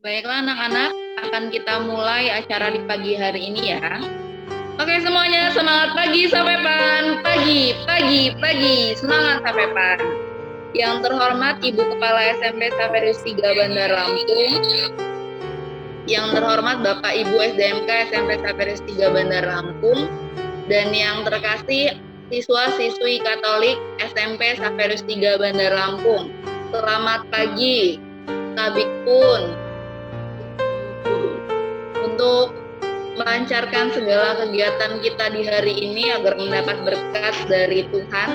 Baiklah anak-anak, akan kita mulai acara di pagi hari ini ya. Oke semuanya, semangat pagi Sapepan. Pagi, semangat Sapepan. Yang terhormat Ibu Kepala SMP Saperus 3 Bandar Lampung. Yang terhormat Bapak Ibu SDMK SMP Saperus 3 Bandar Lampung. Dan yang terkasih siswa-siswi Katolik SMP Saperus 3 Bandar Lampung. Selamat pagi, Kabikpun. Untuk melancarkan segala kegiatan kita di hari ini agar mendapat berkat dari Tuhan,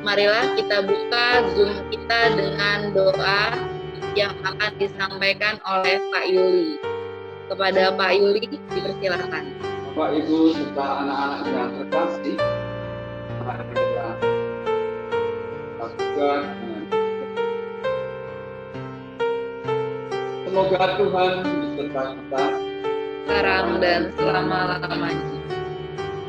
marilah kita buka Zoom kita dengan doa yang akan disampaikan oleh Pak Yuli. Kepada Pak Yuli, dipersilakan. Bapak, Ibu, serta anak-anak yang terkasih, mari kita lakukan dengan semoga Tuhan beserta kita Sekarang dan selama-lamanya.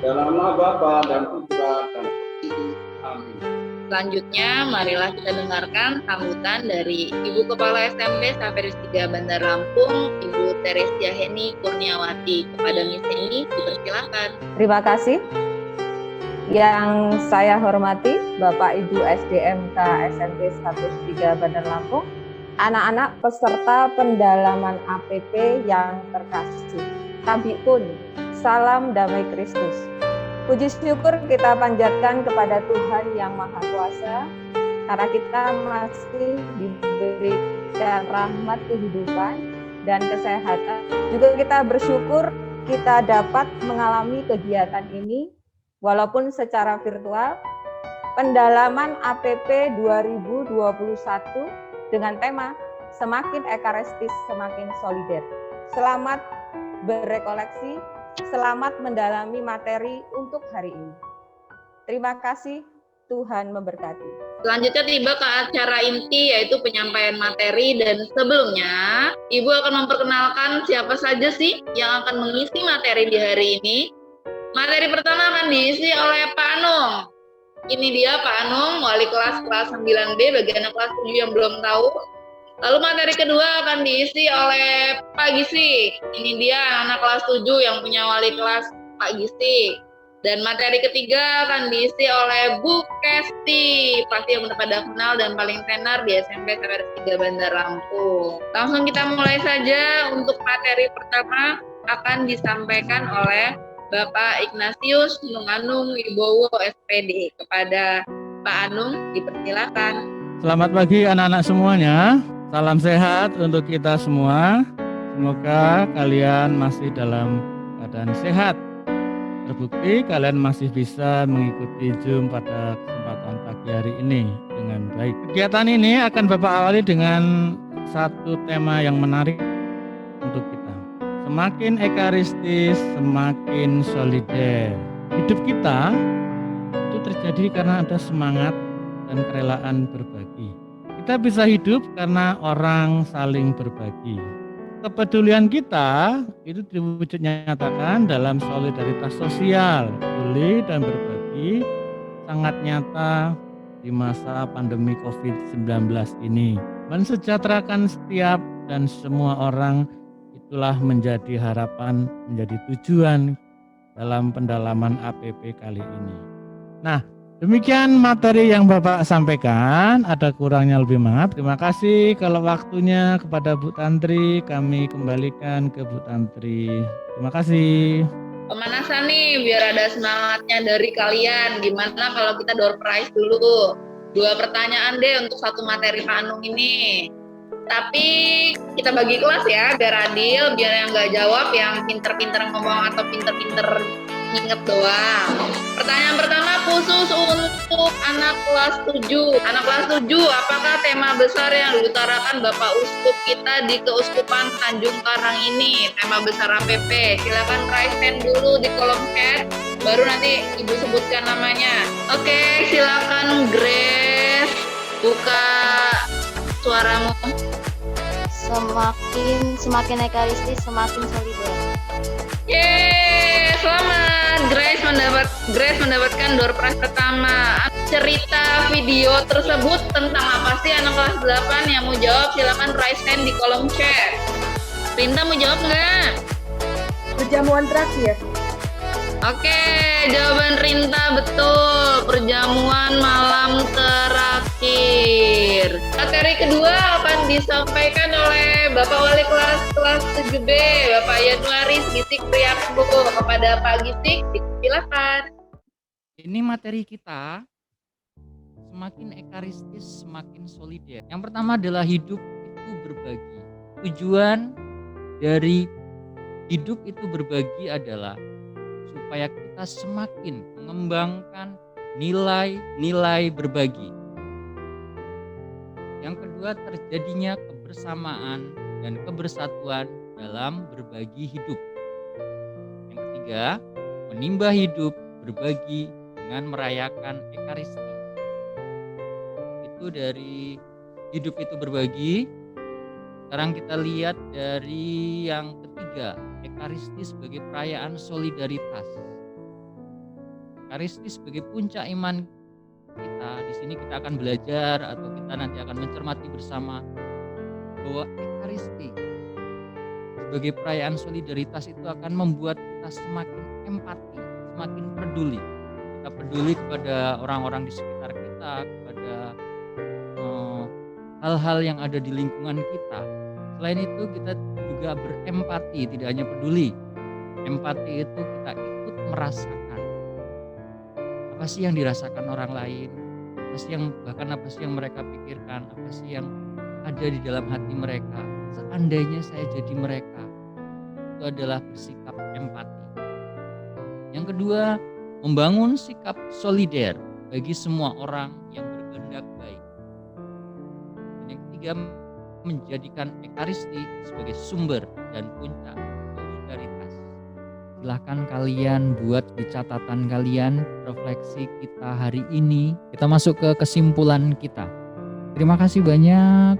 dalam nama Bapa dan Putra dan Roh Kudus. Amin. Selanjutnya, marilah kita dengarkan sambutan dari Ibu Kepala SMP Saperus 3 Bandar Lampung, Ibu Teresia Heni Kurniawati. Kepada Miss Heni, dipersilakan. Terima kasih. Yang saya hormati Bapak Ibu SDMK SMP Saperus 3 Bandar Lampung, anak-anak peserta pendalaman APP yang terkasih. Kabikpun, salam damai Kristus. Puji syukur kita panjatkan kepada Tuhan yang Maha Kuasa, karena kita masih diberikan rahmat kehidupan dan kesehatan. Juga kita bersyukur kita dapat mengalami kegiatan ini walaupun secara virtual. Pendalaman APP 2021 dengan tema Semakin Ekaristis, Semakin Solider. Selamat berekoleksi, selamat mendalami materi untuk hari ini. Terima kasih, Tuhan memberkati. Selanjutnya tiba ke acara inti, yaitu penyampaian materi, dan sebelumnya Ibu akan memperkenalkan siapa saja sih yang akan mengisi materi di hari ini. Materi pertama akan diisi oleh Pak Anung. Ini dia Pak Anung, wali kelas 9B bagi anak kelas 7 yang belum tahu. Lalu materi kedua akan diisi oleh Pak Gisik. Ini dia anak kelas 7 yang punya wali kelas Pak Gisik. Dan materi ketiga akan diisi oleh Bu Kesti, pasti yang udah pada kenal dan paling tenar di SMP Saperus 3 Bandar Lampung. Langsung kita mulai saja. Untuk materi pertama akan disampaikan oleh Bapak Ignatius Nunganung Wibowo SPD. Kepada Pak Anung, dipersilakan. Selamat pagi anak-anak semuanya. Salam sehat untuk kita semua. Semoga kalian masih dalam keadaan sehat. Terbukti kalian masih bisa mengikuti Zoom pada kesempatan pagi hari ini dengan baik. Kegiatan ini akan Bapak awali dengan satu tema yang menarik untuk kita. Semakin ekaristis, semakin solider. Hidup kita itu terjadi karena ada semangat dan kerelaan berbagi. Kita bisa hidup karena orang saling berbagi. Kepedulian kita itu diwujud nyatakan dalam solidaritas sosial. Peduli dan berbagi sangat nyata di masa pandemi COVID-19 ini. Mensejahterakan setiap dan semua orang itulah menjadi harapan, menjadi tujuan dalam pendalaman APP kali ini. Nah, demikian materi yang Bapak sampaikan, ada kurangnya lebih maaf. Terima kasih. Kalau waktunya kepada Bu Tantri, kami kembalikan ke Bu Tantri. Terima kasih. Pemanasan nih, biar ada semangatnya dari kalian. Gimana kalau kita door prize dulu? 2 pertanyaan deh untuk satu materi Pak Anung ini. Tapi kita bagi kelas ya, biar adil, biar yang nggak jawab yang pinter-pinter ngomong atau pinter-pinter nginget doang. Pertanyaan pertama khusus untuk anak kelas 7. Anak kelas 7, apakah tema besar yang diutarakan Bapak Uskup kita di Keuskupan Tanjung Karang ini? Tema besar APP. Silakan raise hand dulu di kolom chat, baru nanti Ibu sebutkan namanya. Oke, silakan Grace, buka suaramu. Semakin ekaristis, semakin solider. Yeay, selamat. Grace mendapatkan door prize pertama. Cerita video tersebut tentang apa sih anak kelas 8? Yang mau jawab silakan raise hand di kolom chat. Rinta mau jawab nggak? Perjamuan terakhir. Oke, jawaban Rinta betul. Perjamuan malam terakhir. Materi kedua akan disampaikan oleh Bapak Wali kelas 7B, Bapak Yanuaris Gisik Priakbo. Kepada Pak Gisik, silakan. Ini materi kita semakin ekaristis, semakin solider. Yang pertama adalah hidup itu berbagi. Tujuan dari hidup itu berbagi adalah supaya kita semakin mengembangkan nilai-nilai berbagi. Yang kedua, terjadinya kebersamaan dan kebersatuan dalam berbagi hidup. Yang ketiga, menimba hidup berbagi dengan merayakan ekaristi. Itu dari hidup itu berbagi. Sekarang kita lihat dari yang ketiga, ekaristi sebagai perayaan solidaritas. Ekaristi sebagai puncak iman kita. Di sini kita akan belajar atau kita nanti akan mencermati bersama bahwa ekaristi sebagai perayaan solidaritas itu akan membuat kita semakin empati, semakin peduli. Kita peduli kepada orang-orang di sekitar kita, kepada hal-hal yang ada di lingkungan kita. Selain itu kita juga berempati, tidak hanya peduli. Empati itu kita ikut merasakan. Apa sih yang dirasakan orang lain? Apa sih yang mereka pikirkan? Apa sih yang ada di dalam hati mereka? Seandainya saya jadi mereka. Itu adalah bersikap empati. Yang kedua, membangun sikap solider bagi semua orang yang berkehendak baik. Dan yang ketiga, menjadikan ekaristi sebagai sumber dan puncak solidaritas. Silahkan kalian buat di catatan kalian refleksi kita hari ini. Kita masuk ke kesimpulan kita. Terima kasih banyak.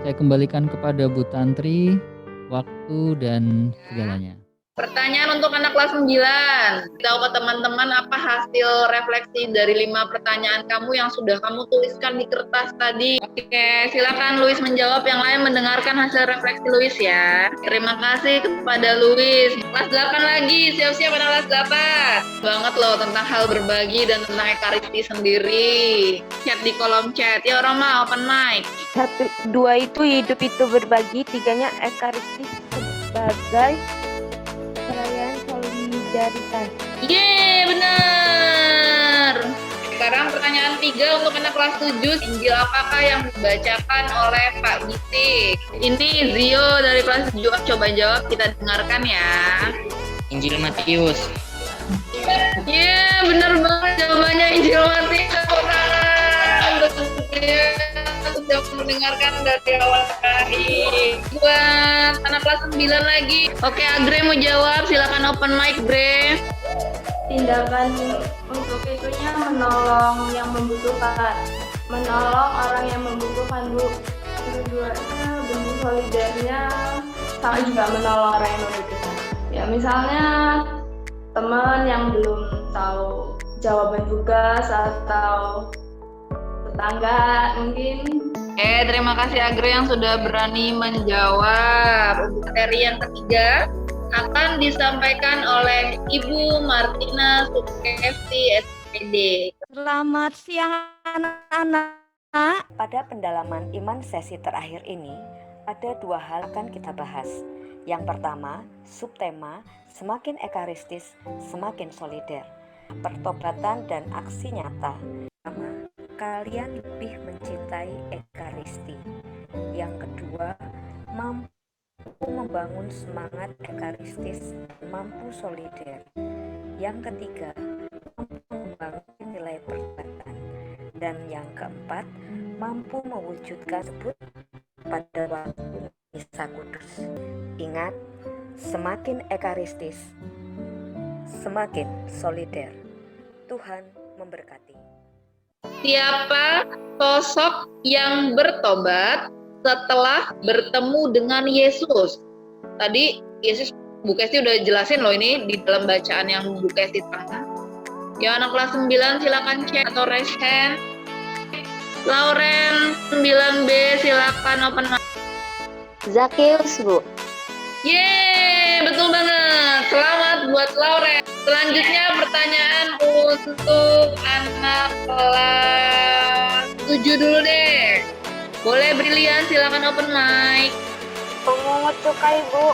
Saya kembalikan kepada Bu Tantri waktu dan segalanya. Pertanyaan untuk anak kelas 9. Tahu ke teman-teman apa hasil refleksi dari 5 pertanyaan kamu yang sudah kamu tuliskan di kertas tadi. Oke, silakan Luis menjawab, yang lain mendengarkan hasil refleksi Luis ya. Terima kasih kepada Luis. Kelas 8 lagi, siap-siap anak kelas 8. Banget loh tentang hal berbagi dan tentang ekaristi sendiri. Chat di kolom chat. Ya Roma, open mic. 1, 2 itu hidup itu berbagi, 3-nya ekaristi sebagai perayaan solidaritas. Yeay, benar. Sekarang pertanyaan 3 untuk anak kelas 7. Injil apakah yang dibacakan oleh Pak Gisik? Ini Zio dari kelas 7 coba jawab, kita dengarkan ya. Injil Matius. Iya, benar banget jawabannya Injil Matius. Sudah mendengarkan dari awal kali. Buat anak kelas 9 lagi. Oke, Agre mau jawab, silakan open mic, Bre. Tindakan untuk itunya menolong yang membutuhkan, menolong orang yang membutuhkan, Bu. Keduanya bentuk solidarnya sama juga menolong orang yang membutuhkan. Ya misalnya teman yang belum tahu jawaban tugas atau tetangga mungkin. Terima kasih Agre yang sudah berani menjawab. Untuk materi yang ketiga akan disampaikan oleh Ibu Martina Sukesti SPD. Selamat siang anak-anak. Pada pendalaman iman sesi terakhir ini, ada 2 hal akan kita bahas. Yang pertama, subtema semakin ekaristis, semakin solider. Pertobatan dan aksi nyata. Pertama, kalian lebih mencintai ekaristi. Yang kedua, mampu membangun semangat ekaristis, mampu solider. Yang ketiga, mampu membangun nilai pertobatan. Dan yang keempat, mampu mewujudkan sebut pada waktu misa kudus. Ingat, semakin ekaristis, semakin solider. Tuhan memberkati. Siapa sosok yang bertobat setelah bertemu dengan Yesus? Tadi Yesus Bu Kesti udah jelasin loh ini di dalam bacaan yang Bu Kesti tangkap. Ya anak kelas 9 silakan cek atau raise hand. Lauren 9B silakan open mic. Zakeus, Bu. Yeay, betul banget. Selamat buat Lauren. Selanjutnya pertanyaan untuk anak kelas 7 dulu deh. Boleh Brilian, silakan open mic. Pemungut cukai, Bu.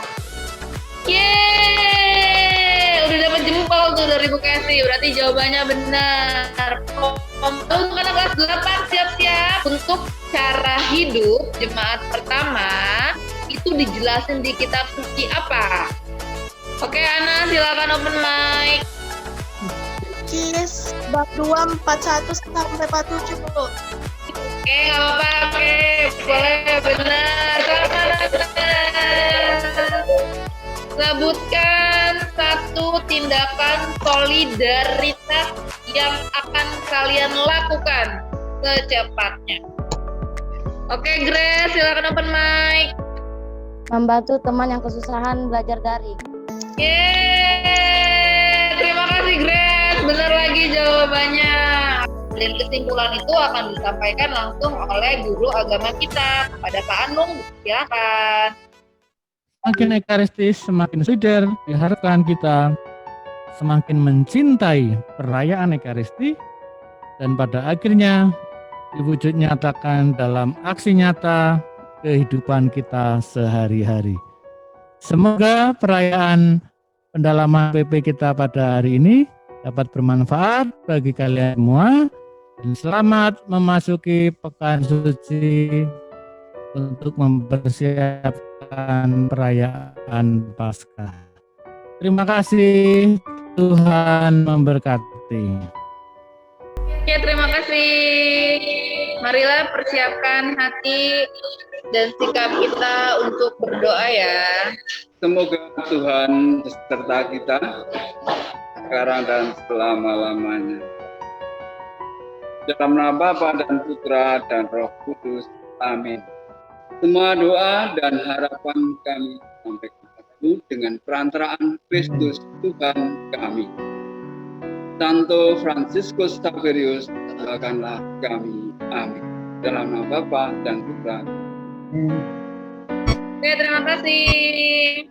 Yeay, udah dapat jempol tuh dari Bu Kesi. Berarti jawabannya benar. Untuk anak kelas 8 siap-siap. Untuk cara hidup jemaat pertama itu dijelasin di kitab suci apa? Oke, Ana, silakan open mic. Kis bab 2 41 sampai 47, Bu. Oke, nggak apa-apa. Oke, boleh, benar. Selamat. Sebutkan satu tindakan solidaritas yang akan kalian lakukan secepatnya. Oke, Grace, silakan open mic. Membantu teman yang kesusahan belajar daring. Yeay, terima kasih Grace. Benar lagi jawabannya. Dan kesimpulan itu akan disampaikan langsung oleh guru agama kita kepada Pak Anung. Silakan. Semakin ekaristis, semakin solider, diharapkan kita semakin mencintai perayaan ekaristi dan pada akhirnya diwujud nyatakan dalam aksi nyata kehidupan kita sehari-hari. Semoga perayaan pendalaman PP kita pada hari ini dapat bermanfaat bagi kalian semua dan selamat memasuki pekan suci untuk mempersiapkan perayaan Paskah. Terima kasih, Tuhan memberkati. Oke, terima kasih. Marilah persiapkan hati dan sikap kita untuk berdoa ya. Semoga Tuhan beserta kita sekarang dan selama-lamanya. Dalam nama Bapa dan Putra dan Roh Kudus. Amin. Semua doa dan harapan kami sampai ketemu dengan perantaraan Kristus Tuhan kami. Santo Fransiskus Xaverius, doakanlah kami. Amin. Dalam nama Bapa dan Putra. Oke, terima kasih.